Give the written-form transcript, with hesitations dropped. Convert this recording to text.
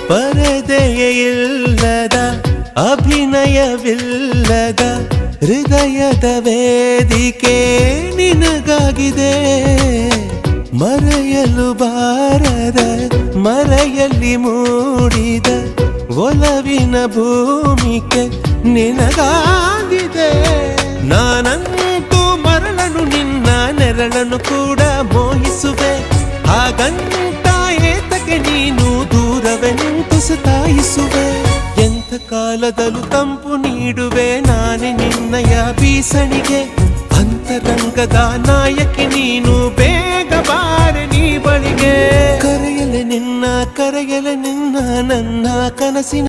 ಪರದೆಯಿಲ್ಲದ ಅಭಿನಯವಿಲ್ಲದ ಹೃದಯದ ವೇದಿಕೆ ನಿನಗಾಗಿದೆ. ಮರೆಯಲು ಬಾರದ ಮರೆಯಲ್ಲಿ ಮೂಡಿದ ಒಲವಿನ ಭೂಮಿಕೆ ನಿನಗಾಗಿದೆ. ನಾನಂತೂ ಮರಳನು ನಿನ್ನ ನೆರಳನ್ನು ಕೂಡ ಮೋಹಿಸುವೆ. ಹಾಗಂತ ಏತಕ್ಕೆ ನೀನು ದೂರವೇ ನಿಂತು ಸತಾಯಿಸುವೆ. ಎಂಥ ಕಾಲದಲ್ಲೂ ತಂಪು ನೀಡುವೆ ನಾನೇ ನಿನ್ನಯ ಬೀಸಣಿಗೆ. ಅಂತರಂಗದ ನಾಯಕಿ ನೀನು, ಬೇಗ ಬಾರೆ ನೀ ಬಳಿಗೆ. ಕರೆಯಲೆ ನಿನ್ನ ನನ್ನ ಕನಸಿನ